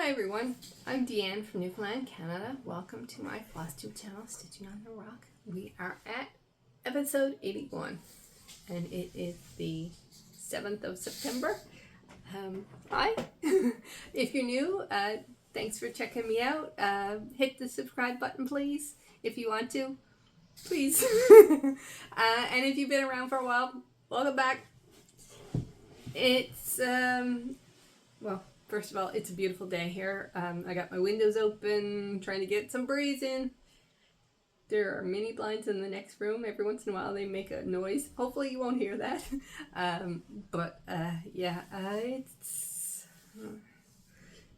Hi everyone, I'm Deanne from Newfoundland, Canada. Welcome to my FlossTube channel, Stitching on the Rock. We are at episode 81 and it is the 7th of September. Hi, if you're new, thanks for checking me out. Hit the subscribe button please, if you want to, please. And if you've been around for a while, welcome back. It's, well, first of all, it's a beautiful day here. I got my windows open, trying to get some breeze in. There are mini blinds in the next room. Every once in a while they make a noise. Hopefully you won't hear that.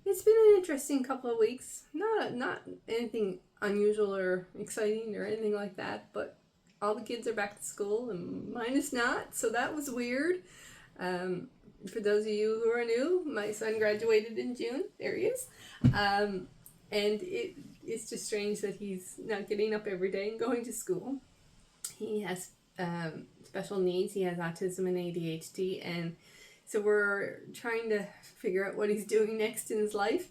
It's been an interesting couple of weeks. Not anything unusual or exciting or anything like that, but all the kids are back to school and mine is not, so that was weird. For those of you who are new, my son graduated in June. There he is. And it's just strange that he's not getting up every day and going to school. He has special needs. He has autism and ADHD. And so we're trying to figure out what he's doing next in his life.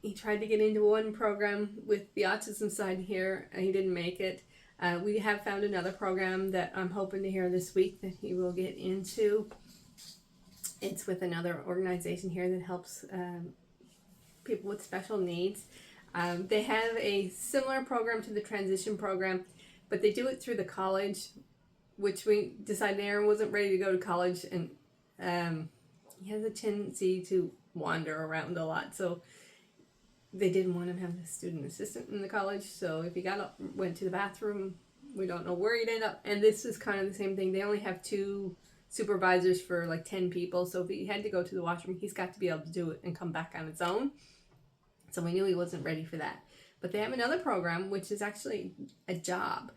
He tried to get into one program with the autism side here, and he didn't make it. We have found another program that I'm hoping to hear this week that he will get into. It's with another organization here that helps people with special needs. They have a similar program to the transition program, but they do it through the college, which we decided Aaron wasn't ready to go to college, and he has a tendency to wander around a lot. So they didn't want him to have a student assistant in the college. So if he got up, went to the bathroom, we don't know where he'd end up. And this is kind of the same thing. They only have 2 supervisors for like 10 people, so if he had to go to the washroom, he's got to be able to do it and come back on his own. So we knew he wasn't ready for that. But they have another program, which is actually a job.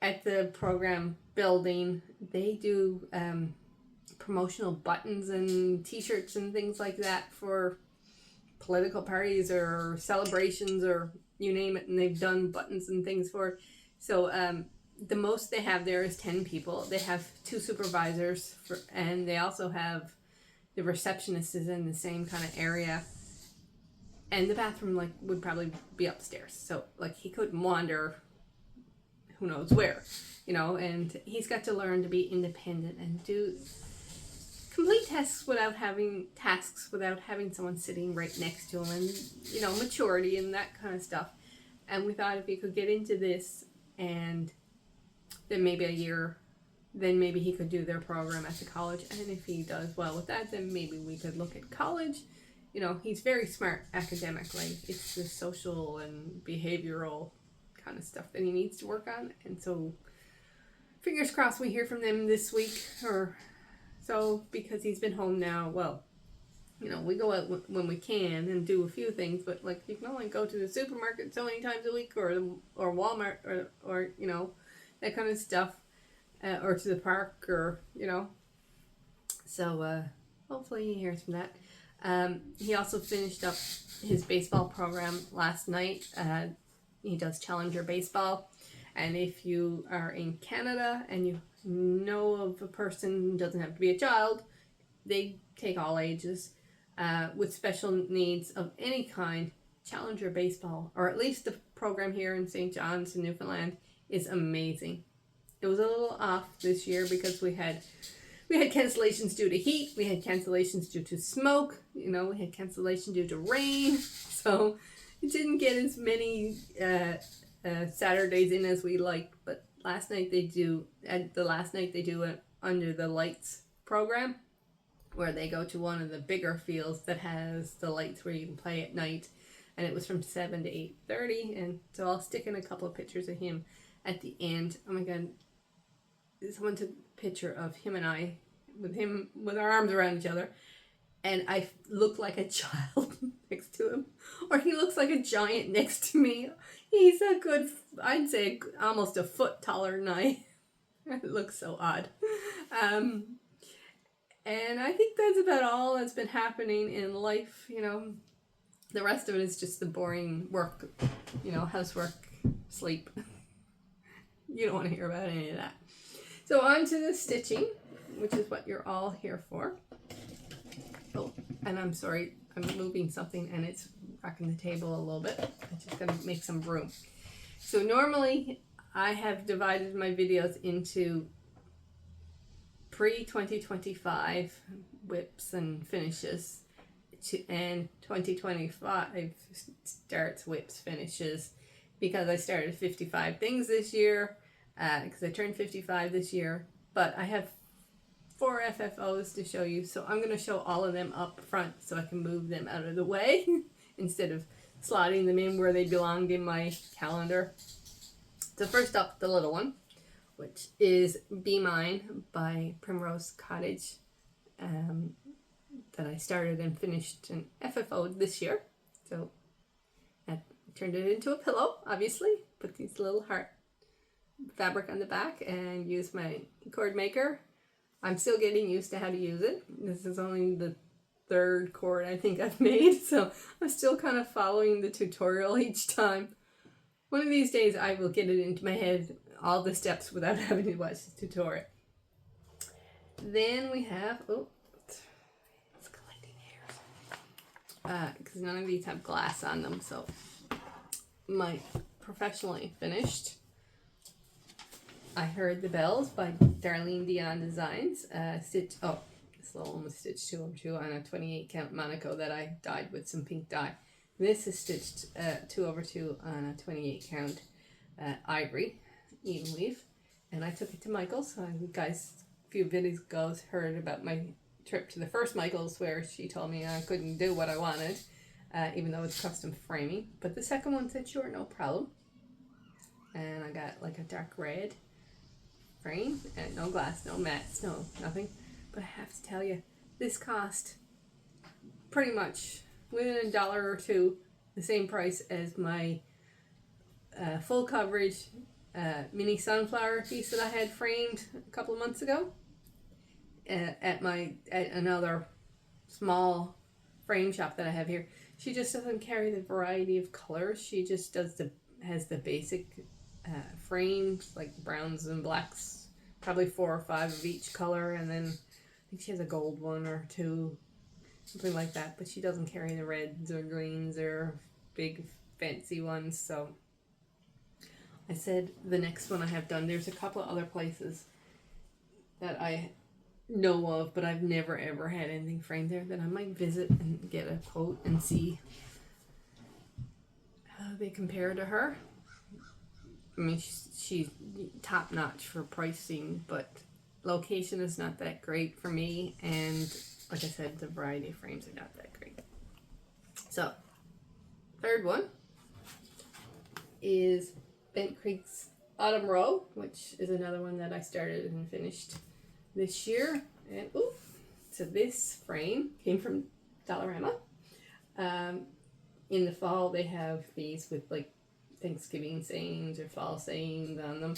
At the program building, they do promotional buttons and t-shirts and things like that for political parties or celebrations or you name it, and they've done buttons and things for it. So the most they have there is 10 people. They have 2 supervisors, and they also have the receptionist is in the same kind of area. And the bathroom would probably be upstairs. So he couldn't wander who knows where, and he's got to learn to be independent and do complete tasks without having someone sitting right next to him, and maturity and that kind of stuff. And we thought if he could get into this, and then maybe a year, then maybe he could do their program at the college. And if he does well with that, then maybe we could look at college. He's very smart academically. It's the social and behavioral kind of stuff that he needs to work on. And so fingers crossed we hear from them this week or so, because he's been home now. Well, we go out when we can and do a few things, but you can only go to the supermarket so many times a week, or Walmart, or that kind of stuff, or to the park, or So hopefully he hears from that. He also finished up his baseball program last night. He does Challenger baseball, and if you are in Canada and you know of a person, doesn't have to be a child, they take all ages. With special needs of any kind, Challenger baseball, or at least the program here in St. John's in Newfoundland, is amazing. It was a little off this year because we had cancellations due to heat, we had cancellations due to smoke, we had cancellation due to rain, so it didn't get as many Saturdays in as we liked. But the last night they do it Under the Lights program, where they go to one of the bigger fields that has the lights where you can play at night, and it was from 7 to 8:30, and so I'll stick in a couple of pictures of him at the end. Oh my god, someone took a picture of him and I with our arms around each other, and I look like a child next to him, or he looks like a giant next to me. He's a good, I'd say almost a foot taller than I. It looks so odd. And I think that's about all that's been happening in life. The rest of it is just the boring work, housework, sleep. You don't want to hear about any of that. So on to the stitching, which is what you're all here for. Oh, and I'm sorry, I'm moving something and it's rocking the table a little bit. I'm just gonna make some room. So normally I have divided my videos into pre-2025 whips and finishes and 2025 starts, whips, finishes, because I started 55 things this year, because I turned 55 this year. But I have 4 FFOs to show you, so I'm going to show all of them up front so I can move them out of the way instead of slotting them in where they belonged in my calendar. So first up, the little one, which is Be Mine by Primrose Cottage, that I started and finished an FFO this year. So I turned it into a pillow, obviously. Put these little heart fabric on the back and used my cord maker. I'm still getting used to how to use it. This is only the 3rd cord I think I've made, so I'm still kind of following the tutorial each time. One of these days I will get it into my head, all the steps, without having to watch the tutorial. Then we have, it's collecting hairs. Because none of these have glass on them, so my professionally finished I Heard the Bells by Darlene Dion Designs. This little one was stitched 2 over 2 on a 28 count Monaco that I dyed with some pink dye. This is stitched 2 over 2 on a 28 count ivory even weave, and I took it to Michael's. So you guys a few videos ago heard about my trip to the first Michael's, where she told me I couldn't do what I wanted, even though it's custom framing. But the second one said sure, no problem, and I got like a dark red frame and no glass, no mats, no nothing. But I have to tell you, this cost pretty much within $1 or $2 the same price as my full coverage mini sunflower piece that I had framed a couple of months ago at another small frame shop that I have here. She just doesn't carry the variety of colors. She just has the basic frames, like browns and blacks, probably 4 or 5 of each color, and then I think she has a gold one or 2, something like that. But she doesn't carry the reds or greens or big fancy ones. So I said the next one I have done, there's a couple of other places that I know of, but I've never ever had anything framed there, that I might visit and get a quote and see how they compare to her. I mean, she's top notch for pricing, but location is not that great for me, and like I said, the variety of frames are not that great. So, 3rd one is Bent Creek's Autumn Row, which is another one that I started and finished this year. And so this frame came from Dollarama. In the fall, they have these with like Thanksgiving sayings or fall sayings on them,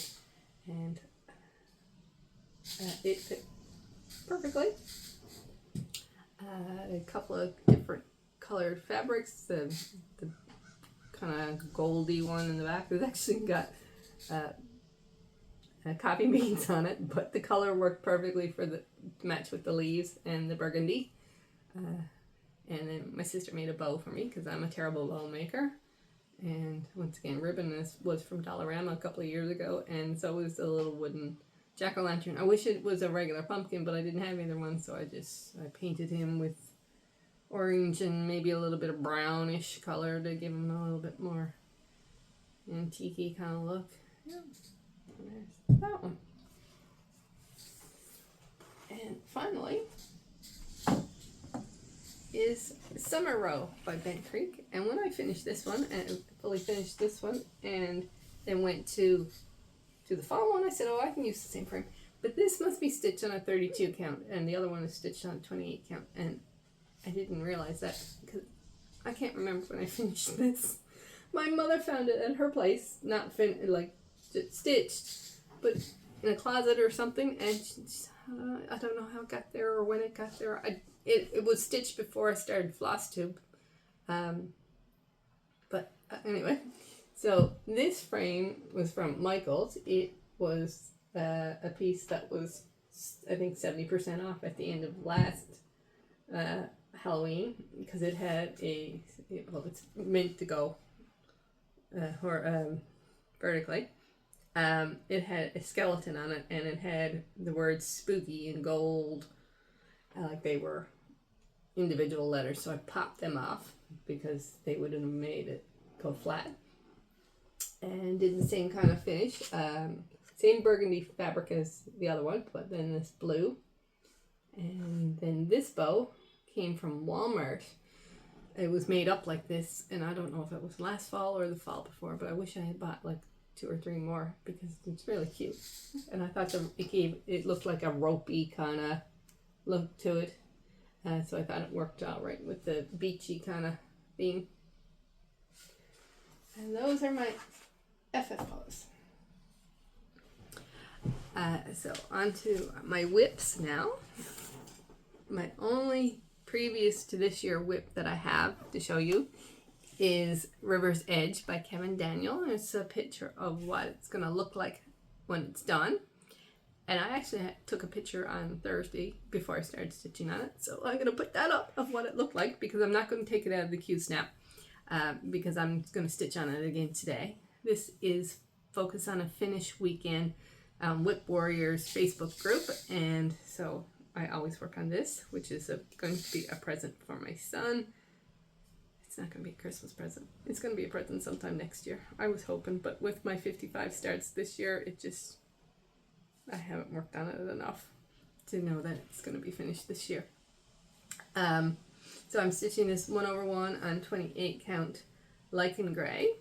and it fit perfectly. A couple of different colored fabrics. The kind of goldy one in the back has actually got coffee beans on it, but the color worked perfectly to match with the leaves and the burgundy. And then my sister made a bow for me because I'm a terrible bow maker. And once again, ribbon was from Dollarama a couple of years ago, and so was the little wooden jack-o'-lantern. I wish it was a regular pumpkin, but I didn't have either one, so I painted him with orange and maybe a little bit of brownish color to give him a little bit more antique-y kind of look. Yeah, there's that one. And finally is Summer Row by Bent Creek. And when I finished this one, and fully finished this one, and then went to the fall one, I said, I can use the same frame. But this must be stitched on a 32 count, and the other one is stitched on a 28 count. And I didn't realize that, because I can't remember when I finished this. My mother found it at her place, not stitched, but in a closet or something, and I don't know how it got there or when it got there. It was stitched before I started floss tube. But anyway, so this frame was from Michael's. It was a piece that was, I think, 70% off at the end of last Halloween because it had it's meant to go vertically. It had a skeleton on it, and it had the words spooky in gold, like they were individual letters. So I popped them off because they wouldn't have made it go flat. And did the same kind of finish, same burgundy fabric as the other one, but then this blue. And then this bow came from Walmart. It was made up like this, and I don't know if it was last fall or the fall before, but I wish I had bought like 2 or 3 more because it's really cute. And I thought it looked like a ropey kind of look to it. So I thought it worked out right with the beachy kind of theme. And those are my FFOs. So on to my whips now. My only previous to this year whip that I have to show you is River's Edge by Kevin Daniel. And it's a picture of what it's going to look like when it's done. And I actually took a picture on Thursday before I started stitching on it. So I'm going to put that up of what it looked like because I'm not going to take it out of the Q-snap because I'm going to stitch on it again today. This is Focus on a Finish Weekend Whip Warriors Facebook group. And so I always work on this, which is going to be a present for my son. It's not going to be a Christmas present. It's going to be a present sometime next year. I was hoping, but with my 55 starts this year, I haven't worked on it enough to know that it's going to be finished this year. So I'm stitching this 1/1 on 28 count lichen gray,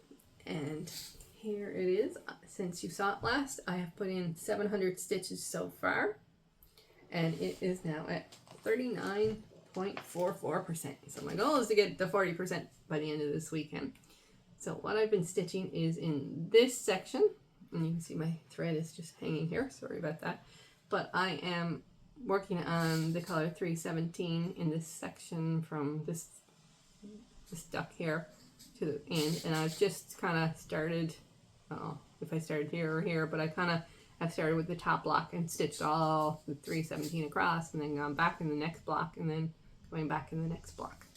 and here it is. Since you saw it last, I have put in 700 stitches so far, and it is now at 39.44%. So my goal is to get to 40% by the end of this weekend. So what I've been stitching is in this section, and you can see my thread is just hanging here. Sorry about that. But I am working on the color 317 in this section from this duck here to the end. And I've just kind of started, I don't know if I started here or here, but I kind of have started with the top block and stitched all the 317 across and then gone back in the next block and then going back in the next block.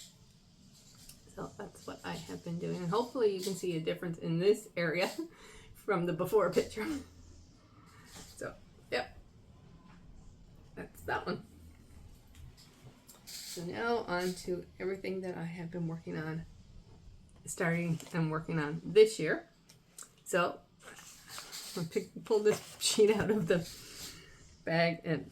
So that's what I have been doing. And hopefully you can see a difference in this area from the before picture. So, yep. That's that one. So now on to everything that I have been working on, starting and working on this year. So, I pulled this sheet out of the bag and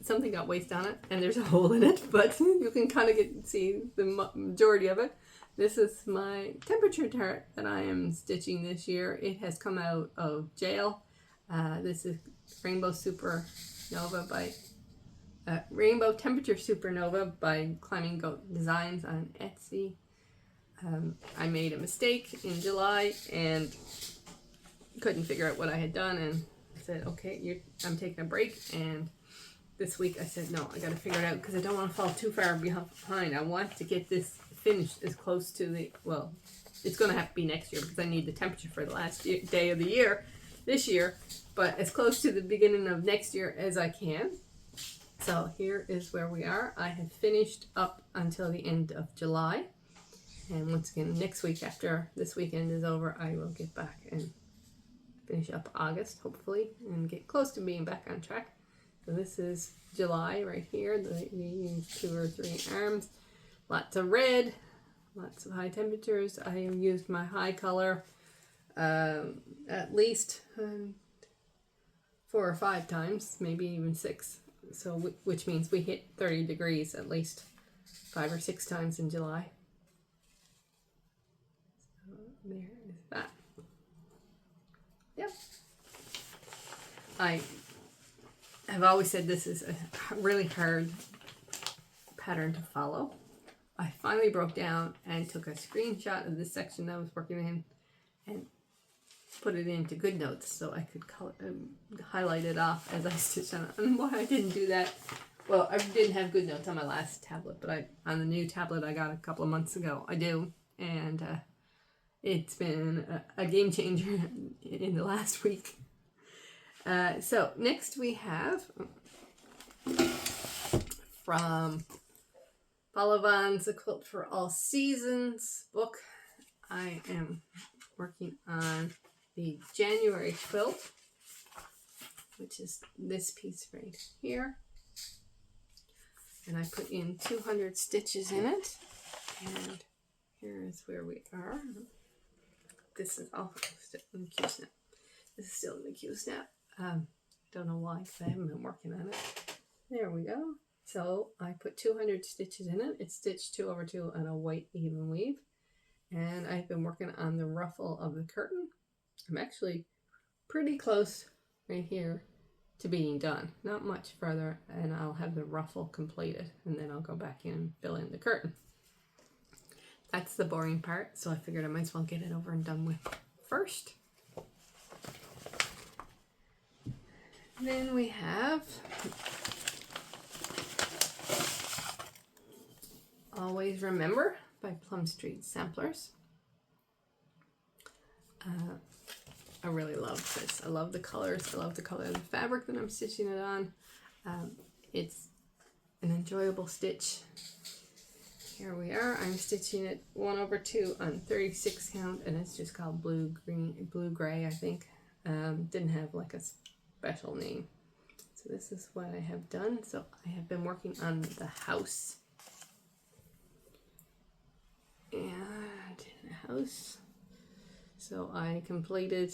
something got waste on it and there's a hole in it, but you can kind of see the majority of it. This is my temperature chart that I am stitching this year. It has come out of jail. This is Rainbow Temperature Supernova by Climbing Goat Designs on Etsy. I made a mistake in July and couldn't figure out what I had done, and I said, okay, I'm taking a break. And this week I said, no, I got to figure it out because I don't want to fall too far behind. I want to get this finished as close to it's going to have to be next year because I need the temperature for the last day of the year this year, but as close to the beginning of next year as I can. So here is where we are. I have finished up until the end of July, and once again next week after this weekend is over I will get back and finish up August hopefully and get close to being back on track. So this is July right here, the 2 or 3 arms. Lots of red, lots of high temperatures. I have used my high color at least 4 or 5 times, maybe even 6. So which means we hit 30 degrees at least 5 or 6 times in July. So there is that. Yep. I have always said this is a really hard pattern to follow. I finally broke down and took a screenshot of this section that I was working in and put it into GoodNotes so I could highlight it off as I stitched on it. And why I didn't do that, well, I didn't have GoodNotes on my last tablet, but on the new tablet I got a couple of months ago, I do. And it's been a game changer in the last week. So next we have from Balaban's A Quilt for All Seasons book. I am working on the January quilt, which is this piece right here. And I put in 200 stitches in it. And here's where we are. This is all still in the Q snap. This is still in the Q snap. Don't know why, because I haven't been working on it. There we go. So I put 200 stitches in it. It's stitched 2 over 2 on a white even weave. And I've been working on the ruffle of the curtain. I'm actually pretty close right here to being done. Not much further, and I'll have the ruffle completed. And then I'll go back in and fill in the curtain. That's the boring part, so I figured I might as well get it over and done with first. Then we have Always Remember by Plum Street Samplers. I really love this. I love the colors. I love the color of the fabric that I'm stitching it on. It's an enjoyable stitch. Here we are. I'm stitching it 1 over 2 on 36 count, and it's just called blue gray, I think. Didn't have like a special name. So this is what I have done. So I have been working on the house. And in the house, so I completed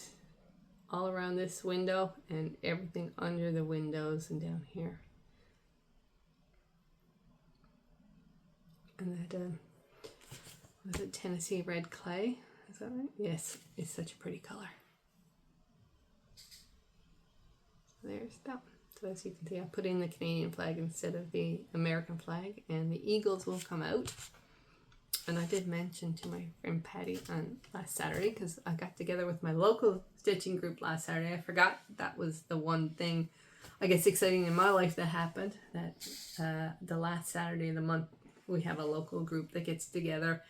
all around this window and everything under the windows and down here. And that was it Tennessee red clay? Is that right? Yes, it's such a pretty color. There's that one. So as you can see, I put in the Canadian flag instead of the American flag, and the eagles will come out. And I did mention to my friend Patty on last Saturday, because I got together with my local stitching group last Saturday. I forgot that was the one thing, I guess, exciting in my life that happened. That the last Saturday of the month, we have a local group that gets together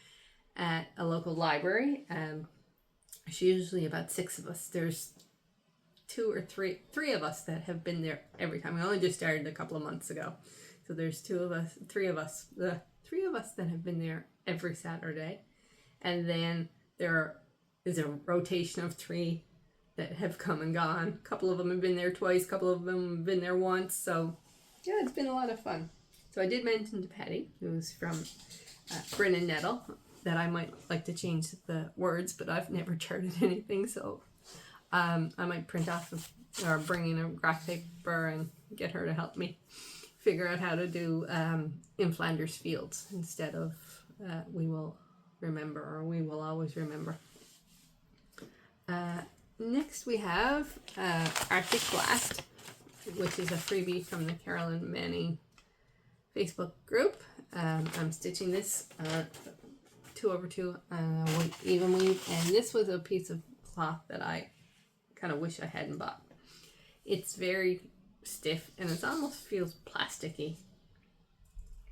at a local library. It's usually about 6 of us. There's 2 or 3 of us that have been there every time. We only just started a couple of months ago. So there's 3 of us that have been there every Saturday. And then there is a rotation of 3 that have come and gone. A couple of them have been there twice, a couple of them have been there once. So yeah, it's been a lot of fun. So I did mention to Patty, who's from Bryn and Nettle, that I might like to change the words, but I've never charted anything. So I might print off or bring in a graph paper and get her to help me figure out how to do In Flanders Fields instead of We Will Remember or We Will Always Remember. Next we have Arctic Blast, which is a freebie from the Carolyn Manning Facebook group. I'm stitching this 2 over 2 white even weave, and this was a piece of cloth that I kind of wish I hadn't bought. It's very stiff and it almost feels plasticky,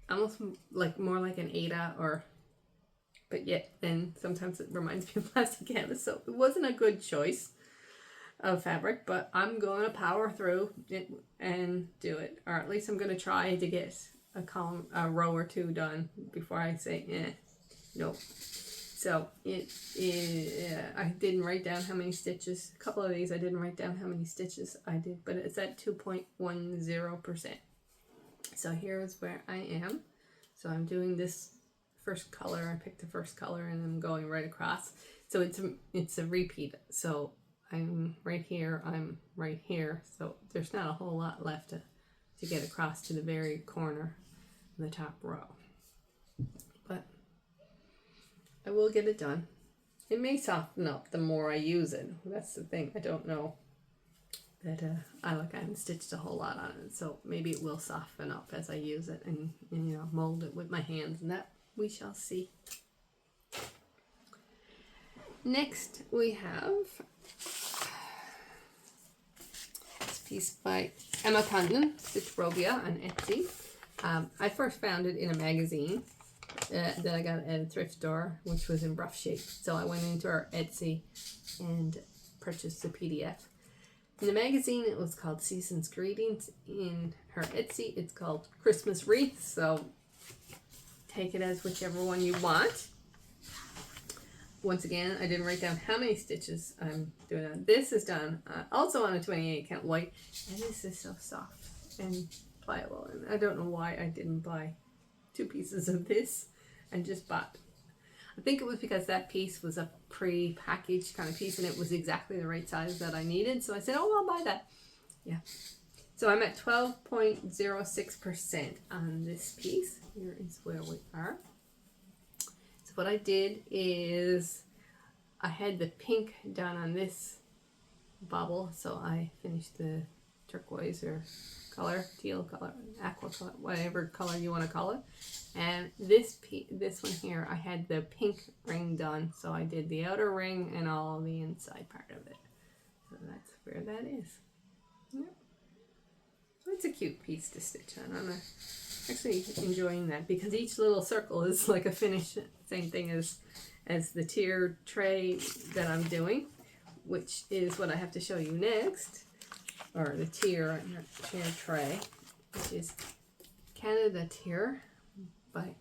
almost like more like an Ada, but yet then sometimes it reminds me of plastic canvas. So it wasn't a good choice of fabric, but I'm going to power through it and do it, or at least I'm going to try to get a row or 2 done before I say nope. So I didn't write down how many stitches. A couple of these I didn't write down how many stitches I did, but it's at 2.10%. So here's where I am. So I'm doing this first color. I picked the first color and I'm going right across. So it's a repeat. So I'm right here, I'm right here. So there's not a whole lot left to get across to the very corner of the top row. But I will get it done. It may soften up the more I use it. That's the thing. I don't know that I haven't stitched a whole lot on it, so maybe it will soften up as I use it and mold it with my hands, and that we shall see. Next we have this piece by Emma Condon, Stitchrovia on Etsy. I first found it in a magazine that I got at a thrift store, which was in rough shape. So I went into our Etsy and purchased the PDF. In the magazine, it was called Season's Greetings. In her Etsy, it's called Christmas Wreath. So take it as whichever one you want. Once again, I didn't write down how many stitches I'm doing on. This is done also on a 28 count white, and this is so soft and pliable. And I don't know why I didn't buy 2 pieces of this and just bought. I think it was because that piece was a pre-packaged kind of piece and it was exactly the right size that I needed. So I said, oh, I'll buy that. Yeah. So I'm at 12.06% on this piece. Here is where we are. So what I did is I had the pink done on this bobble. So I finished the turquoise or color, teal color, aqua color, whatever color you want to call it. And this one here, I had the pink ring done. So I did the outer ring and all the inside part of it. So that's where that is. Yep. So it's a cute piece to stitch on. I'm actually enjoying that because each little circle is like a finish. Same thing as the tier tray that I'm doing, which is what I have to show you next. Or the tier tray, which is Canada Tier by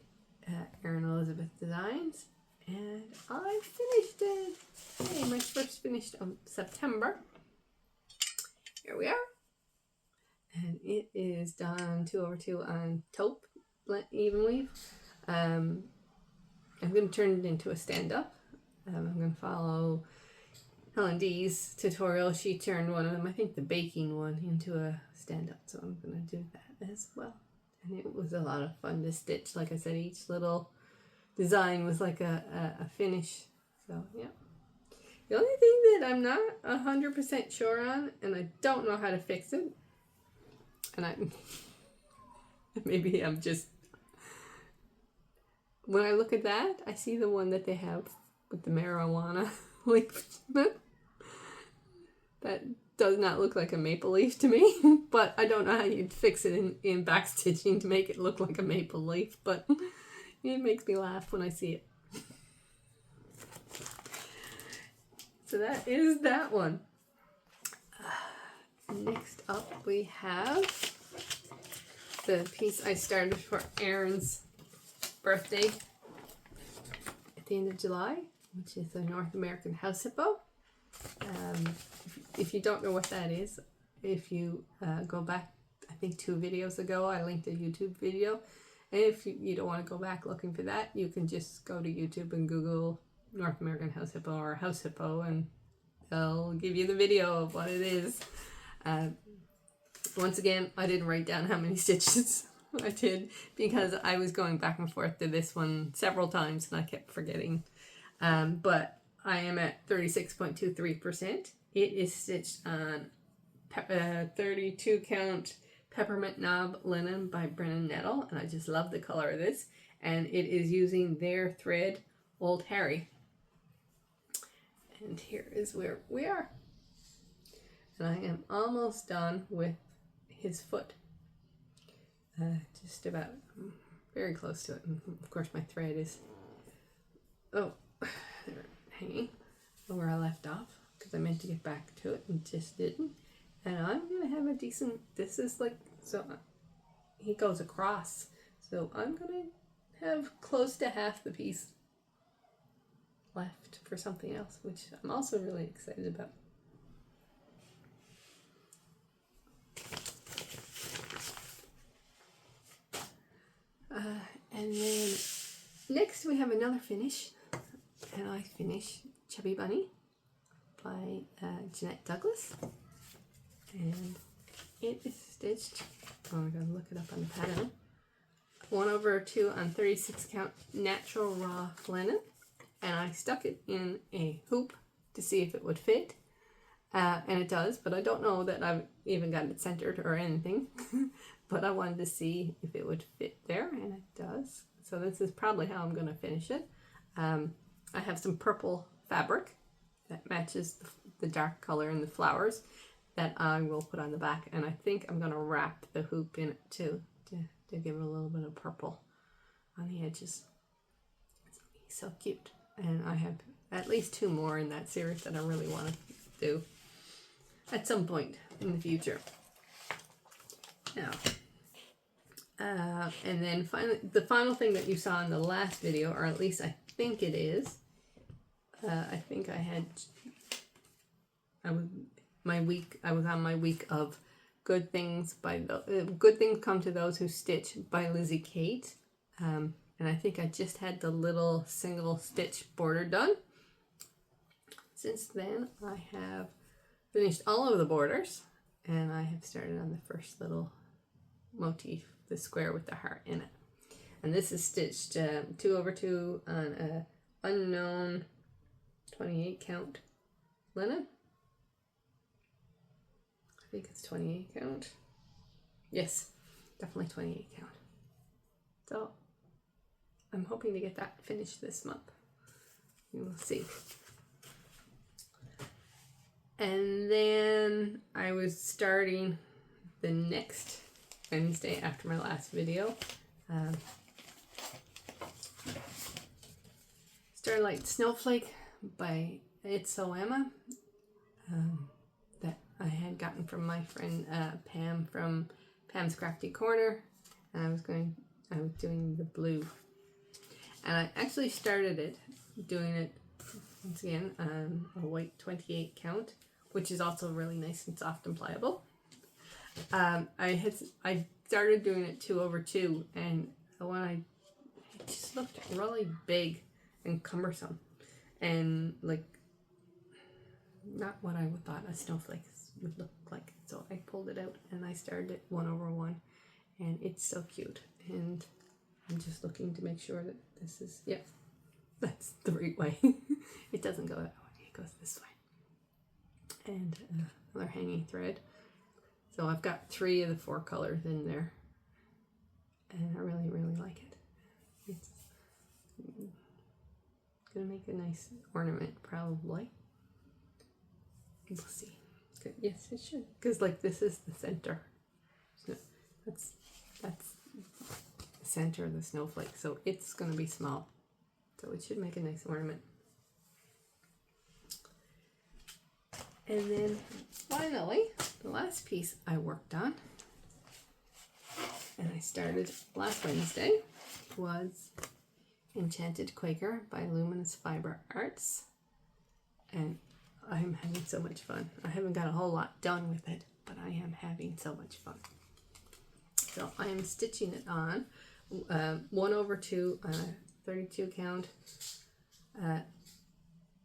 Erin Elizabeth Designs. And I finished it. Hey, my first finished September. Here we are. And it is done 2/2 on taupe even weave. I'm going to turn it into a stand-up. I'm going to follow Helen D's tutorial. She turned one of them, I think the baking one, into a stand-up. So I'm going to do that as well. And it was a lot of fun to stitch. Like I said, each little design was like a finish. So, yeah. The only thing that I'm not 100% sure on, and I don't know how to fix it, and maybe I'm just, when I look at that, I see the one that they have with the marijuana leaf. That does not look like a maple leaf to me, but I don't know how you'd fix it in backstitching to make it look like a maple leaf, but it makes me laugh when I see it. So that is that one. Next up we have the piece I started for Erin's birthday at the end of July, which is a North American house hippo. If you don't know what that is, if you go back, I think 2 videos ago, I linked a YouTube video. And if you don't want to go back looking for that, you can just go to YouTube and Google North American house hippo or house hippo, and they'll give you the video of what it is. Once again, I didn't write down how many stitches I did because I was going back and forth to this one several times and I kept forgetting. But I am at 36.23%. It is stitched on 32 count Peppermint Knob Linen by Brennan Nettle, and I just love the color of this. And it is using their thread, Old Harry. And here is where we are. And I am almost done with his foot. Just about, very close to it. And of course my thread is, hanging where I left off because I meant to get back to it and just didn't. And I'm going to have a decent, this is like, so he goes across. So I'm going to have close to half the piece left for something else, which I'm also really excited about. And then next we have another finish, and I finish Chubby Bunny by Jeanette Douglas, and it is stitched, I'm going to look it up on the pattern, 1/2 on 36 count natural raw linen, and I stuck it in a hoop to see if it would fit, and it does, but I don't know that I've even got it centered or anything. But I wanted to see if it would fit there, and it does. So this is probably how I'm going to finish it. I have some purple fabric that matches the dark color in the flowers that I will put on the back, and I think I'm going to wrap the hoop in it too to give it a little bit of purple on the edges. It's so cute. And I have at least 2 more in that series that I really want to do at some point in the future. Now, And then finally, the final thing that you saw in the last video, or at least I think it is, I think I was on my week of Good Things Good Things Come to Those Who Stitch by Lizzie Kate. And I think I just had the little single stitch border done. Since then, I have finished all of the borders, and I have started on the first little motif, the square with the heart in it. And this is stitched 2 over 2 on a unknown 28 count linen. I think it's 28 count. Yes, definitely 28 count. So I'm hoping to get that finished this month. We will see. And then I was starting the next Wednesday after my last video. Starlight Snowflake by It's So Emma. That I had gotten from my friend Pam from Pam's Crafty Corner. And I was doing the blue. And I actually started doing it once again on a white 28 count, which is also really nice and soft and pliable. I started doing it 2 over 2, and it just looked really big and cumbersome, and like not what I would thought a snowflake would look like. So I pulled it out and I started it 1 over 1, and it's so cute. And I'm just looking to make sure that this is, that's the right way. It doesn't go that way, it goes this way. And another hanging thread. So I've got 3 of the 4 colors in there, and I really, really like it. It's gonna make a nice ornament, probably. We'll see. Good. Yes, it should, because like this is the center. So that's the center of the snowflake, so it's gonna be small. So it should make a nice ornament. And then finally, the last piece I worked on, and I started last Wednesday, was Enchanted Quaker by Luminous Fiber Arts. And I'm having so much fun. I haven't got a whole lot done with it, but I am having so much fun. So I am stitching it on 1 over 2 on a 32 count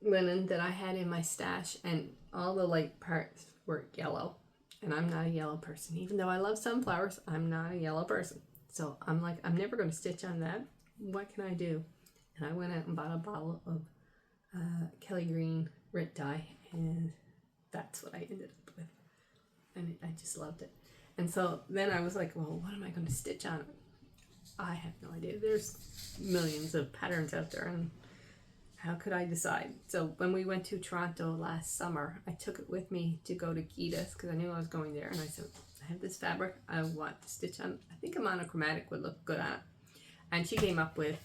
linen that I had in my stash, and all the light parts were yellow, and I'm not a yellow person. Even though I love sunflowers, I'm not a yellow person. So I'm like, I'm never going to stitch on that. What can I do? And I went out and bought a bottle of Kelly Green Rit dye, and that's what I ended up with. And I just loved it. And so then I was like, well, what am I going to stitch on? I have no idea. There's millions of patterns out there, and how could I decide? So when we went to Toronto last summer, I took it with me to go to Gita's because I knew I was going there, and I said, I have this fabric I want to stitch on. I think a monochromatic would look good on it. And she came up with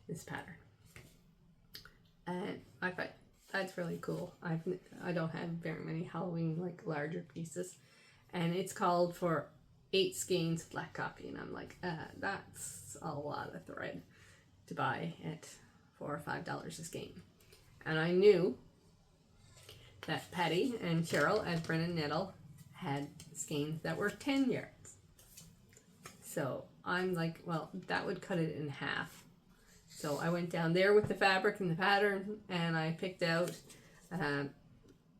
this pattern. And I thought, that's really cool. I don't have very many Halloween, like, larger pieces. And it's called for 8 skeins black copy, and I'm like, that's a lot of thread to buy at $4 or $5 a skein. And I knew that Patty and Cheryl at Brennan Nettle had skeins that were 10 yards. So I'm like, well, that would cut it in half. So I went down there with the fabric and the pattern, and I picked out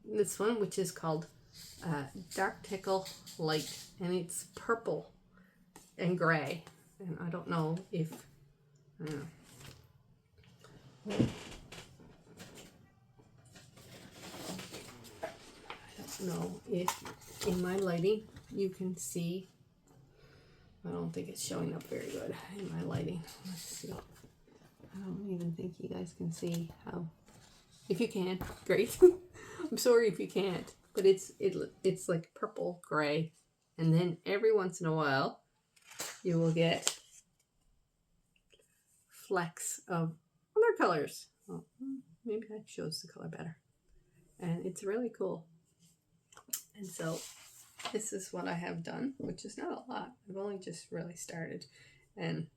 this one, which is called Dark Tickle Light, and it's purple and gray. And I don't know if, I don't know if in my lighting you can see. I don't think it's showing up very good in my lighting. Let's see. I don't even think you guys can see how. If you can, great. I'm sorry if you can't, but it's like purple gray, and then every once in a while you will get flecks of other colors. Oh, maybe that shows the color better, and it's really cool. And so this is what I have done, which is not a lot. I've only just really started. And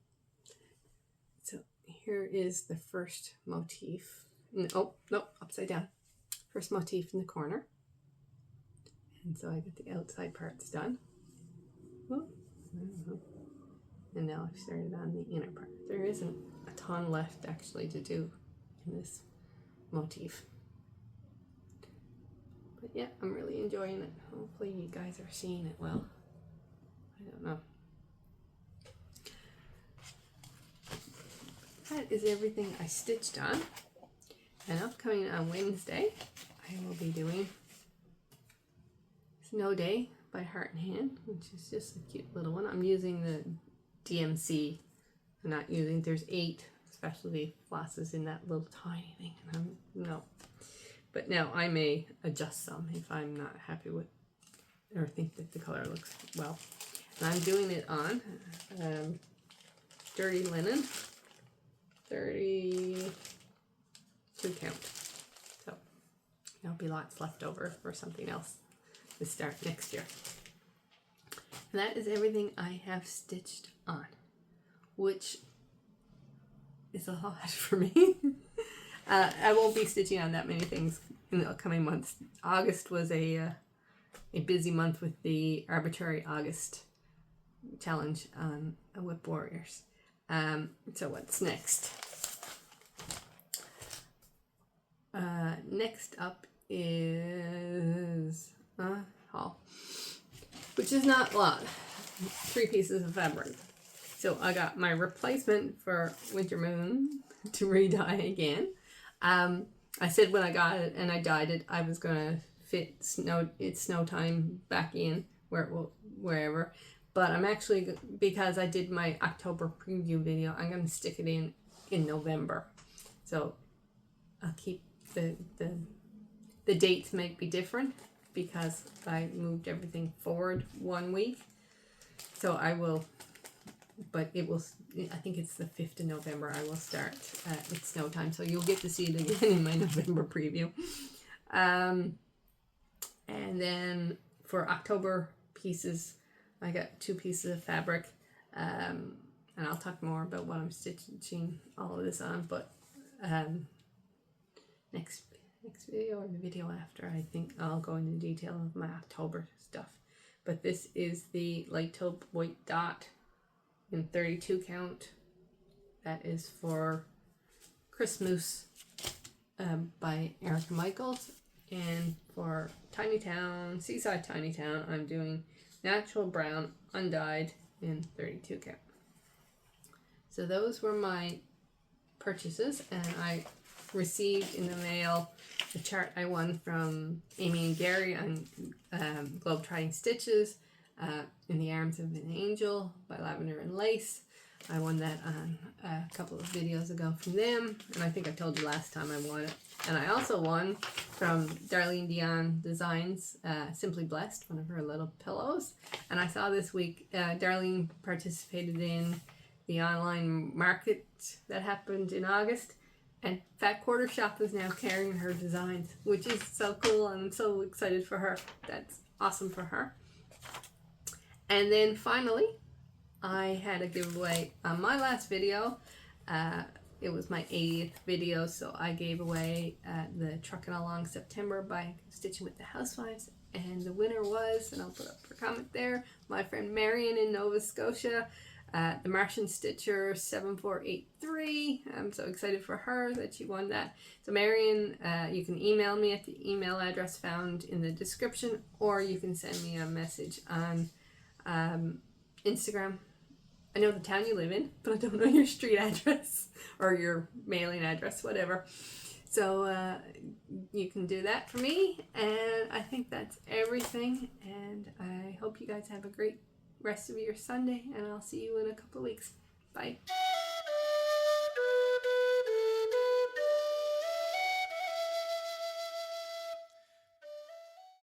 so here is the first motif. Oh, no, upside down. First motif in the corner. And so I got the outside parts done. And now I've started on the inner part. There isn't a ton left actually to do in this motif. But yeah, I'm really enjoying it. Hopefully you guys are seeing it well. I don't know. That is everything I stitched on. And upcoming on Wednesday, I will be doing Snow Day by Heart and Hand, which is just a cute little one. I'm using the DMC. I'm not using, there's 8 specialty flosses in that little tiny thing. And no. But now I may adjust some if I'm not happy with, or think that the color looks well. And I'm doing it on dirty linen, 32 count. So there'll be lots left over for something else to start next year. And that is everything I have stitched on, which is a lot for me. I won't be stitching on that many things in the upcoming months. August was a busy month with the Arbitrary August challenge on Whip Warriors. So what's next? Next up is haul, which is not a lot. 3 pieces of fabric. So I got my replacement for Winter Moon to re-dye again. I said when I got it and I dyed it, I was gonna fit it's snow time back in wherever. But I'm actually, because I did my October preview video, I'm gonna stick it in November. So I'll keep the dates might be different because I moved everything forward 1 week. So I will, but it will, I think it's the 5th of November I will start with Snow Time. So you'll get to see it again in my November preview. And then for October pieces, I got 2 pieces of fabric. And I'll talk more about what I'm stitching all of this on, but next video or the video after, I think I'll go into detail of my October stuff. But this is the light taupe white dot in 32 count. That is for Christmas by Erica Michaels. And for Tiny Town, Seaside Tiny Town, I'm doing natural brown undyed in 32 count. So those were my purchases, and I received in the mail the chart I won from Amy and Gary on Globetrotting Stitches, In the Arms of an Angel by Lavender and Lace. I won that on a couple of videos ago from them, and I think I told you last time I won it. And I also won from Darlene Dion Designs, Simply Blessed, one of her little pillows. And I saw this week, Darlene participated in the online market that happened in August, and Fat Quarter Shop is now carrying her designs, which is so cool, and I'm so excited for her. That's awesome for her. And then finally, I had a giveaway on my last video. It was my 80th video, so I gave away the Truckin' Along September by Stitching with the Housewives, and the winner was, and I'll put up her comment there, my friend Marion in Nova Scotia, the Martian Stitcher 7483. I'm so excited for her that she won that. So Marion, you can email me at the email address found in the description, or you can send me a message on Instagram. I know the town you live in, but I don't know your street address or your mailing address, whatever. So you can do that for me, and I think that's everything, and I hope you guys have a great rest of your Sunday, and I'll see you in a couple of weeks. Bye.